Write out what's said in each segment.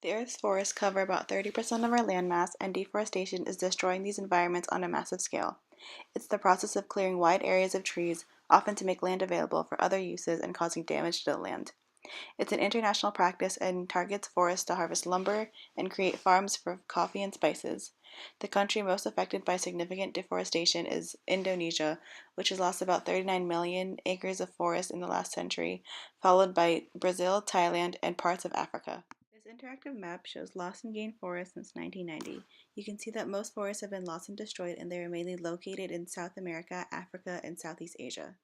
The Earth's forests cover about 30% of our landmass, and deforestation is destroying these environments on a massive scale. It's the process of clearing wide areas of trees, often to make land available for other uses and causing damage to the land. It's an international practice and targets forests to harvest lumber and create farms for coffee and spices. The country most affected by significant deforestation is Indonesia, which has lost about 39 million acres of forest in the last century, followed by Brazil, Thailand, and parts of Africa. This interactive map shows lost and gained forests since 1990. You can see that most forests have been lost and destroyed, and they are mainly located in South America, Africa, and Southeast Asia.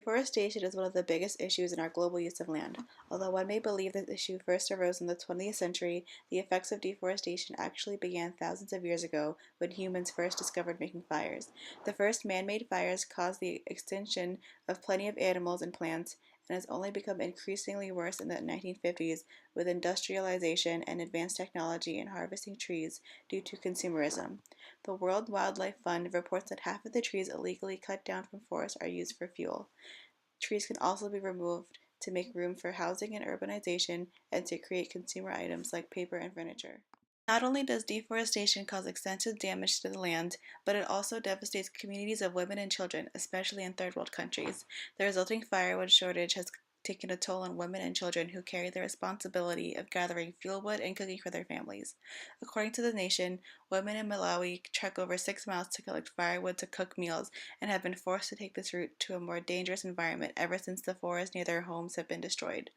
Deforestation is one of the biggest issues in our global use of land. Although one may believe this issue first arose in the 20th century, the effects of deforestation actually began thousands of years ago when humans first discovered making fires. The first man-made fires caused the extinction of plenty of animals and plants, and has only become increasingly worse in the 1950s with industrialization and advanced technology in harvesting trees due to consumerism. The World Wildlife Fund reports that half of the trees illegally cut down from forests are used for fuel. Trees can also be removed to make room for housing and urbanization and to create consumer items like paper and furniture. Not only does deforestation cause extensive damage to the land, but it also devastates communities of women and children, especially in third world countries. The resulting firewood shortage has taken a toll on women and children who carry the responsibility of gathering fuel wood and cooking for their families. According to The Nation, women in Malawi trek over 6 miles to collect firewood to cook meals and have been forced to take this route to a more dangerous environment ever since the forests near their homes have been destroyed.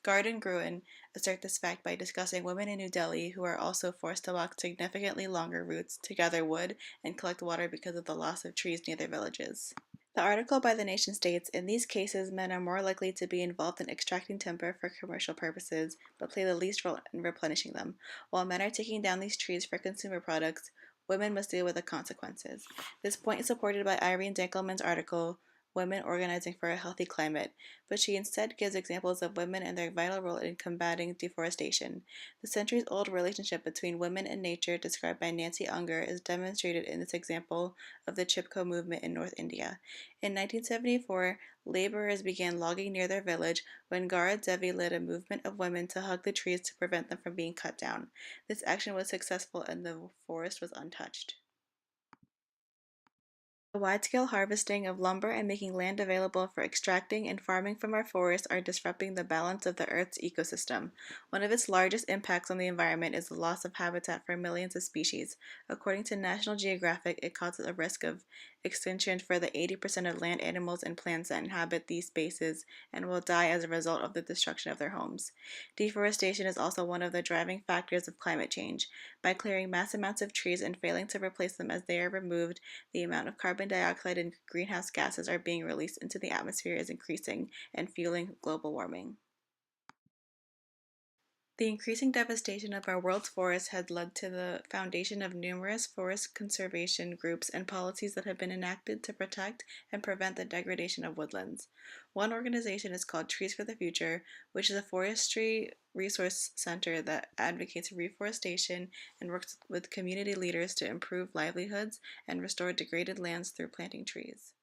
Garden Gruen assert this fact by discussing women in New Delhi who are also forced to walk significantly longer routes to gather wood and collect water because of the loss of trees near their villages. The article by The Nation states, in these cases, men are more likely to be involved in extracting timber for commercial purposes, but play the least role in replenishing them. While men are taking down these trees for consumer products, women must deal with the consequences. This point is supported by Irene Dankelman's article, Women Organizing for a Healthy Climate, but she instead gives examples of women and their vital role in combating deforestation. The centuries-old relationship between women and nature described by Nancy Unger is demonstrated in this example of the Chipko movement in North India. In 1974, laborers began logging near their village when Gaura Devi led a movement of women to hug the trees to prevent them from being cut down. This action was successful and the forest was untouched. The wide-scale harvesting of lumber and making land available for extracting and farming from our forests are disrupting the balance of the Earth's ecosystem. One of its largest impacts on the environment is the loss of habitat for millions of species. According to National Geographic, it causes a risk of extinction for the 80% of land animals and plants that inhabit these spaces and will die as a result of the destruction of their homes. Deforestation is also one of the driving factors of climate change. By clearing mass amounts of trees and failing to replace them as they are removed, the amount of carbon dioxide and greenhouse gases are being released into the atmosphere is increasing and fueling global warming. The increasing devastation of our world's forests has led to the foundation of numerous forest conservation groups and policies that have been enacted to protect and prevent the degradation of woodlands. One organization is called Trees for the Future, which is a forestry resource center that advocates reforestation and works with community leaders to improve livelihoods and restore degraded lands through planting trees.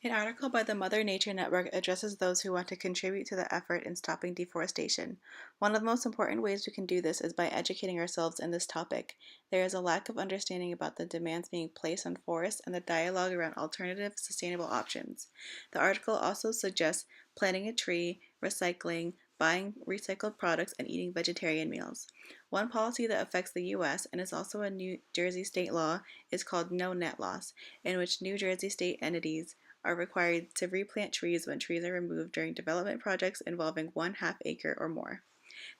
An article by the Mother Nature Network addresses those who want to contribute to the effort in stopping deforestation. One of the most important ways we can do this is by educating ourselves in this topic. There is a lack of understanding about the demands being placed on forests and the dialogue around alternative, sustainable options. The article also suggests planting a tree, recycling, buying recycled products, and eating vegetarian meals. One policy that affects the U.S. and is also a New Jersey state law is called No Net Loss, in which New Jersey state entities are required to replant trees when trees are removed during development projects involving 1/2 acre or more.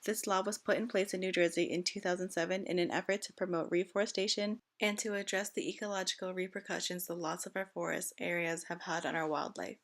This law was put in place in New Jersey in 2007 in an effort to promote reforestation and to address the ecological repercussions the loss of our forest areas have had on our wildlife.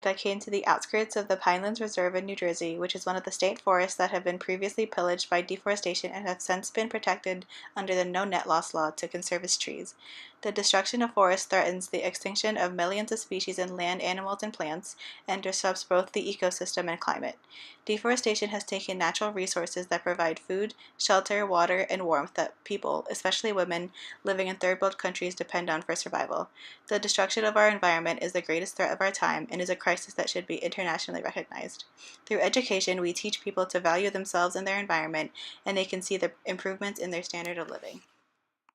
I came to the outskirts of the Pinelands Reserve in New Jersey, which is one of the state forests that have been previously pillaged by deforestation and have since been protected under the No Net Loss law to conserve its trees. The destruction of forests threatens the extinction of millions of species in land, animals, and plants, and disrupts both the ecosystem and climate. Deforestation has taken natural resources that provide food, shelter, water, and warmth that people, especially women living in third world countries, depend on for survival. The destruction of our environment is the greatest threat of our time and is a crisis that should be internationally recognized. Through education, we teach people to value themselves and their environment, and they can see the improvements in their standard of living.